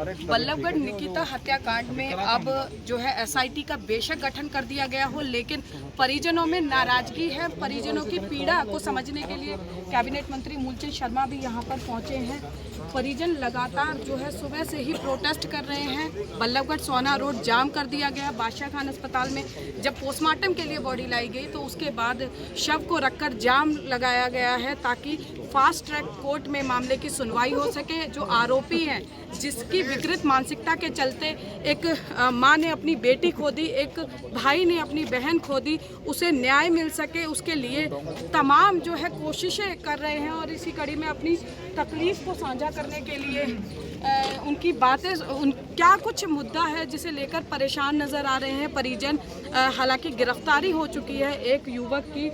बल्लभगढ़ निकिता हत्याकांड में अब जो है एसआईटी का बेशक गठन कर दिया गया हो, लेकिन परिजनों में नाराजगी है। परिजनों की पीड़ा को समझने के लिए कैबिनेट मंत्री मूलचंद शर्मा भी यहां पर पहुंचे हैं। परिजन लगातार जो है सुबह से ही प्रोटेस्ट कर रहे हैं। बल्लभगढ़ सोना रोड जाम कर दिया गया। बादशाह खान अस्पताल में जब पोस्टमार्टम के लिए बॉडी लाई गई तो उसके बाद शव को रखकर जाम लगाया गया है ताकि फास्ट ट्रैक कोर्ट में मामले की सुनवाई हो सके। जो आरोपी हैं, जिसकी विकृत मानसिकता के चलते एक मां ने अपनी बेटी खो दी, एक भाई ने अपनी बहन खो दी, उसे न्याय मिल सके उसके लिए तमाम जो है कोशिशें कर रहे हैं। और इसी कड़ी में अपनी तकलीफ को साझा करने के लिए उनकी बातें क्या कुछ मुद्दा है जिसे लेकर परेशान नज़र आ रहे हैं परिजन। हालांकि गिरफ्तारी हो चुकी है एक युवक की,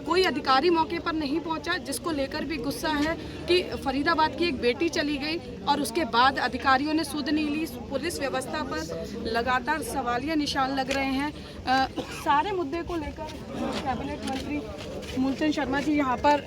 कोई अधिकारी मौके पर नहीं पहुंचा, जिसको लेकर भी गुस्सा है कि फरीदाबाद की एक बेटी चली गई और उसके बाद अधिकारियों ने सुध नहीं ली। पुलिस व्यवस्था पर लगातार सवालिया निशान लग रहे हैं। सारे मुद्दे को लेकर कैबिनेट मंत्री मूलचंद शर्मा जी यहाँ पर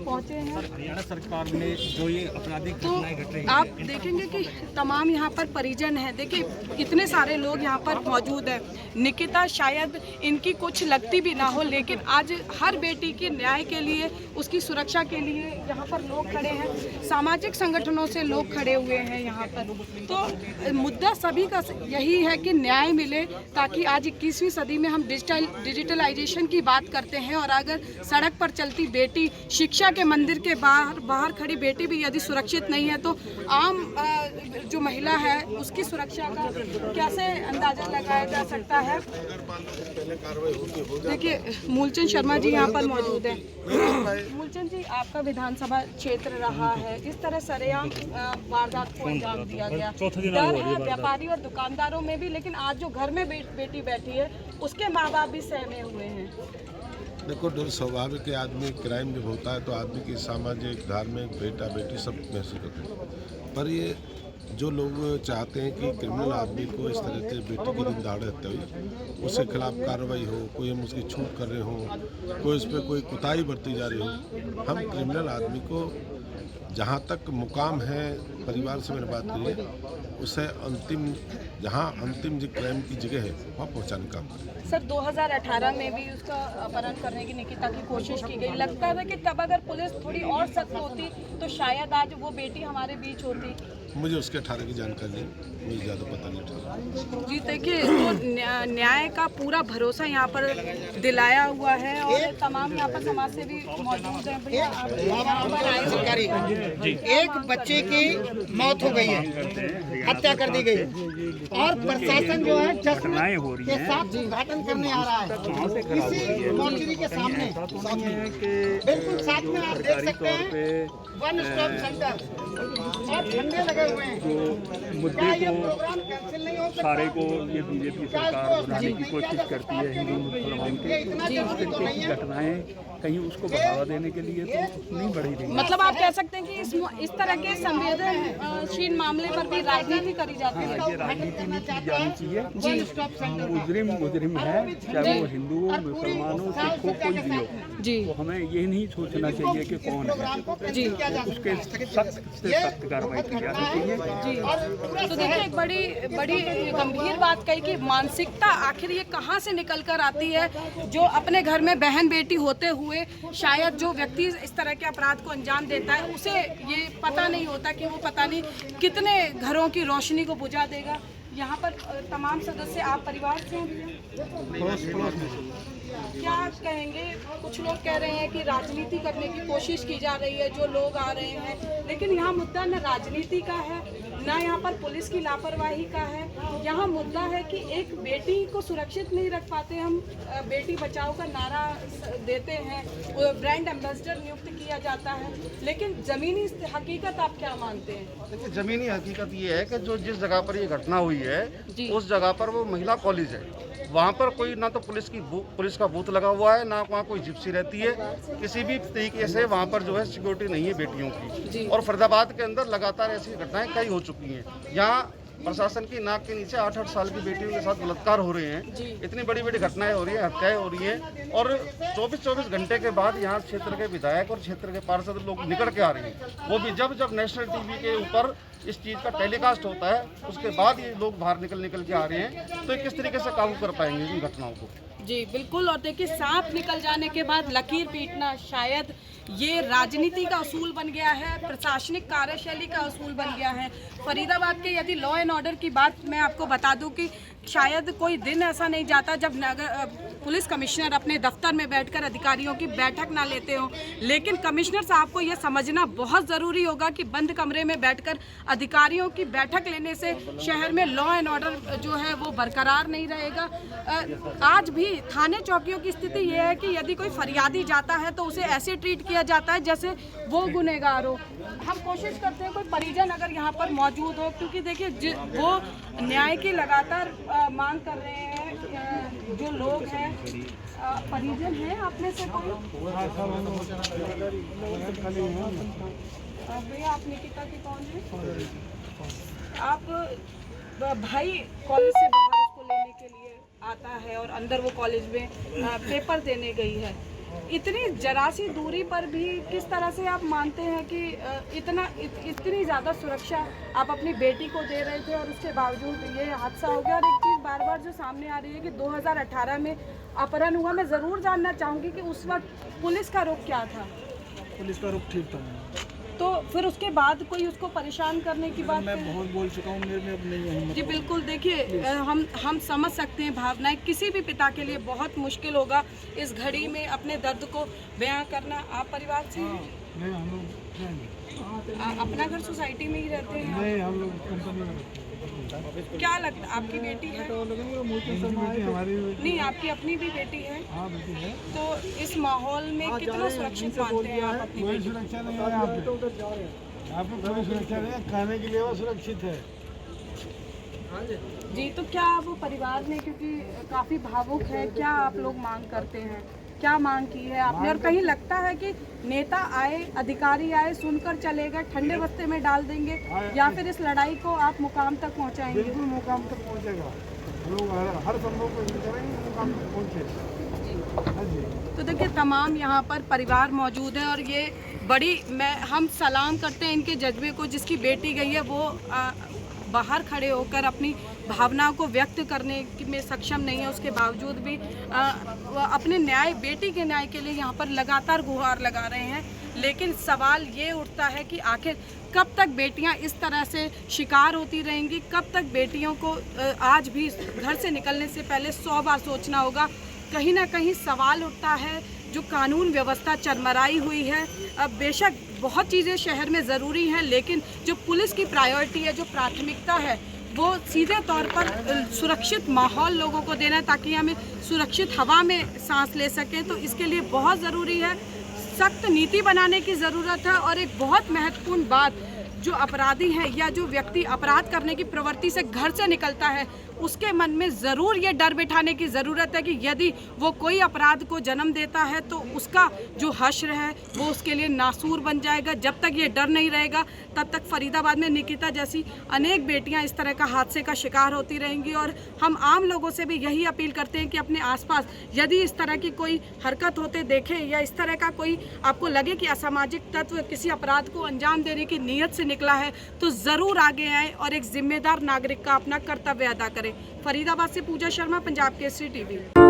पहुंचे हैं। हरियाणा सरकार ने जो ये आपराधिक घटनाएं घट रही हैं, आप देखेंगे कि तमाम यहाँ पर परिजन हैं। देखिए इतने सारे लोग यहाँ पर मौजूद हैं। निकिता शायद इनकी कुछ लगती भी ना हो, लेकिन आज हर बेटी के न्याय के लिए, उसकी सुरक्षा के लिए यहाँ पर लोग खड़े हैं। सामाजिक संगठनों से लोग खड़े हुए हैं यहाँ पर। तो मुद्दा सभी का यही है कि न्याय मिले, ताकि आज 21वीं सदी में हम डिजिटलाइजेशन की बात करते हैं और अगर सड़क पर चलती बेटी, शिक्षा के मंदिर के बाहर खड़ी बेटी भी यदि सुरक्षित नहीं है, तो आम जो महिला है उसकी सुरक्षा का कैसे अंदाजा लगाया जा सकता है। देखिए मूलचंद शर्मा जी यहाँ पर मौजूद हैं। मूलचंद जी, आपका विधानसभा क्षेत्र रहा है, इस तरह सरेआम वारदात को अंजाम दिया गया, डर है व्यापारी और दुकानदारों में भी, लेकिन आज जो घर में बेटी बैठी है उसके माँ बाप भी सहमे हुए हैं। देखो, डर स्वाभाविक है। आदमी क्राइम जब होता है तो आदमी की सामाजिक, धार्मिक, बेटा बेटी सब महसूस करते हैं। पर ये जो लोग चाहते हैं कि क्रिमिनल आदमी को इस तरह से बेटी की दिन दहाड़े हत्या हुई, उसके खिलाफ कार्रवाई हो, कोई हम उसकी छूट कर रहे हो, कोई उस पर कोई कुताही बरती जा रही हो, हम क्रिमिनल आदमी को जहाँ तक मुकाम है, परिवार से मैंने बात की है, उसे जहाँ अंतिम जो क्राइम की जगह है वहाँ पहुँचाने का काम करें। सर 2018 में भी उसका अपहरण करने की निकिता की कोशिश की गई। लगता था कि तब अगर पुलिस थोड़ी और सख्त होती तो शायद आज वो बेटी हमारे बीच होती। मुझे उसके 18 की जानकारी है, मुझे ज़्यादा पता नहीं था। जी देखिए, तो न्याय का पूरा भरोसा यहाँ पर दिलाया हुआ है और तमाम यहाँ पर समाज से भी मौजूद हैं। भैया एक बच्चे की मौत हो गई है, हत्या कर दी गई, और प्रशासन जो है जश्न के साथ उद्घाटन करने आ रहा है इसी मॉर्चरी के सामने। बिल्कुल साथ में आप देख सकते हैं वन स्टॉप सेंटर और झंडे लगे हुए हैं। मुद्दे को सारे को ये बीजेपी सरकार बनाने की कोशिश करती है। हिंदू मुसलमान के इस तरीके की घटनाएं कहीं उसको बढ़ावा देने के लिए तो नहीं बढ़ी रही। मतलब आप कह सकते हैं कि इस तरह के संवेदनशील मामले पर भी राजनीति करी जाती है। ये राजनीति नहीं की जानी चाहिए। मुजरिम है, चाहे वो हिंदू हो, मुसलमानों, सिख हो, कोई भी हो, तो हमें ये नहीं सोचना चाहिए कि कौन है जी, उसके सख्त से सख्त कार्रवाई की जानी चाहिए जी। तो देखिए एक बड़ी गंभीर बात कही कि मानसिकता आखिर ये कहाँ से निकल कर आती है, जो अपने घर में बहन बेटी होते हुए शायद जो व्यक्ति इस तरह के अपराध को अंजाम देता है उसे ये पता नहीं होता कि वो पता नहीं कितने घरों की रोशनी को बुझा देगा। यहाँ पर तमाम सदस्य आप परिवार से क्या कहेंगे? कुछ लोग कह रहे हैं कि राजनीति करने की कोशिश की जा रही है, जो लोग आ रहे हैं, लेकिन यहाँ मुद्दा न राजनीति का है, ना यहाँ पर पुलिस की लापरवाही का है। यहाँ मुद्दा है कि एक बेटी को सुरक्षित नहीं रख पाते हम, बेटी बचाओ का नारा देते हैं, ब्रांड एम्बेसडर नियुक्त किया जाता है, लेकिन ज़मीनी हकीकत आप क्या मानते हैं? देखिए, ज़मीनी हकीकत ये है कि जो जिस जगह पर ये घटना हुई है उस जगह पर वो महिला कॉलेज है, वहाँ पर कोई ना तो पुलिस का बूथ लगा हुआ है, ना वहाँ कोई जिप्सी रहती है, किसी भी तरीके से वहाँ पर जो है सिक्योरिटी नहीं है बेटियों की। और फरीदाबाद के अंदर लगातार ऐसी घटनाएं कई हो चुकी हैं। यहाँ प्रशासन की नाक के नीचे 8-8 साल की बेटियों के साथ बलात्कार हो रहे हैं, इतनी बड़ी बड़ी घटनाएं हो रही हैं, हत्याएं हो रही हैं, और 24-24 घंटे के बाद यहाँ क्षेत्र के विधायक और क्षेत्र के पार्षद लोग निकल के आ रहे हैं। वो भी जब नेशनल टीवी के ऊपर इस चीज़ का टेलीकास्ट होता है, उसके बाद ये लोग बाहर निकल के आ रहे हैं। तो किस तरीके से काबू कर पाएंगे इन घटनाओं को? जी बिल्कुल। और देखिए, सांप निकल जाने के बाद लकीर पीटना शायद ये राजनीति का असूल बन गया है, प्रशासनिक कार्यशैली का असूल बन गया है। फरीदाबाद के यदि लॉ एंड ऑर्डर की बात मैं आपको बता दूं कि शायद कोई दिन ऐसा नहीं जाता जब पुलिस कमिश्नर अपने दफ्तर में बैठकर अधिकारियों की बैठक ना लेते हो। लेकिन कमिश्नर साहब को यह समझना बहुत ज़रूरी होगा कि बंद कमरे में बैठकर अधिकारियों की बैठक लेने से शहर में लॉ एंड ऑर्डर जो है वो बरकरार नहीं रहेगा। आज भी थाने चौकियों की स्थिति ये है कि यदि कोई फरियादी जाता है तो उसे ऐसे ट्रीट किया जाता है जैसे वो गुनहगार हो। हम कोशिश करते हैं कोई परिजन अगर यहाँ पर मौजूद हो, क्योंकि देखिए वो न्याय की लगातार मांग कर रहे हैं। जो लोग हैं परिजन हैं आप में से कोई? भैया आप निकिता के कौन है? आप भाई कॉलेज से बाहर उसको लेने के लिए आता है और अंदर वो कॉलेज में पेपर देने गई है। इतनी जरा सी दूरी पर भी किस तरह से आप मानते हैं कि इतनी ज़्यादा सुरक्षा आप अपनी बेटी को दे रहे थे और उसके बावजूद ये हादसा हो गया? और एक चीज़ बार बार जो सामने आ रही है कि 2018 में अपहरण हुआ। मैं ज़रूर जानना चाहूँगी कि उस वक्त पुलिस का रुख क्या था? पुलिस का रुख ठीक था, तो फिर उसके बाद कोई उसको परेशान करने की बात? मैं बहुत बोल चुका हूँ, मेरे में अब नहीं है। जी बिल्कुल। देखिए, हम समझ सकते हैं भावनाएं, किसी भी पिता के लिए बहुत मुश्किल होगा इस घड़ी में अपने दर्द को बयां करना। आप परिवार से नहीं, हम लोग अपना घर सोसाइटी में ही रहते हैं? नहीं, हम लोग कंपनी में रहते हैं। क्या लगता है आपकी बेटी है? हमारी नहीं, आपकी अपनी भी बेटी है? हाँ बेटी है। तो इस माहौल में कितना सुरक्षित मानते हैं आप अपनी कोई बेटी? सुरक्षा नहीं है यहाँ पे कोई सुरक्षा नहीं है, खाने के लिए वो सुरक्षित है। जी, तो क्या वो परिवार ने, क्योंकि काफ़ी भावुक है, क्या आप लोग मांग करते हैं? क्या मांग की है आपने? और कहीं लगता है कि नेता आए, अधिकारी आए, सुनकर चले गए, ठंडे बस्ते में डाल देंगे, या फिर इस लड़ाई को आप मुकाम तक पहुंचाएंगे? बिल्कुल मुकाम तक पहुंचेगा। हम लोग हर संभव कोशिश करेंगे मुकाम तक पहुंचे। हाँ जी। तो देखिए, तमाम यहाँ पर परिवार मौजूद है और ये बड़ी हम सलाम करते हैं इनके जज्बे को। जिसकी बेटी गई है वो बाहर खड़े होकर अपनी भावनाओं को व्यक्त करने में सक्षम नहीं है, उसके बावजूद भी अपने न्याय, बेटी के न्याय के लिए यहाँ पर लगातार गुहार लगा रहे हैं। लेकिन सवाल ये उठता है कि आखिर कब तक बेटियाँ इस तरह से शिकार होती रहेंगी? कब तक बेटियों को आज भी घर से निकलने से पहले 100 बार सोचना होगा? कहीं ना कहीं सवाल उठता है, जो कानून व्यवस्था चरमराई हुई है। अब बेशक बहुत चीज़ें शहर में ज़रूरी हैं, लेकिन जो पुलिस की प्रायोरिटी है, जो प्राथमिकता है, वो सीधे तौर पर सुरक्षित माहौल लोगों को देना है ताकि हमें सुरक्षित हवा में सांस ले सकें। तो इसके लिए बहुत ज़रूरी है, सख्त नीति बनाने की ज़रूरत है। और एक बहुत महत्वपूर्ण बात, जो अपराधी है या जो व्यक्ति अपराध करने की प्रवृत्ति से घर से निकलता है, उसके मन में ज़रूर ये डर बिठाने की ज़रूरत है कि यदि वो कोई अपराध को जन्म देता है तो उसका जो हश्र है वो उसके लिए नासूर बन जाएगा। जब तक ये डर नहीं रहेगा तब तक फरीदाबाद में निकिता जैसी अनेक बेटियां इस तरह का हादसे का शिकार होती रहेंगी। और हम आम लोगों से भी यही अपील करते हैं कि अपने आसपास यदि इस तरह की कोई हरकत होते देखें या इस तरह का कोई आपको लगे कि असामाजिक तत्व किसी अपराध को अंजाम देने की नीयत से निकला है, तो ज़रूर आगे आए और एक जिम्मेदार नागरिक का अपना कर्तव्य अदा करें। फरीदाबाद से पूजा शर्मा, पंजाब केसरी टीवी।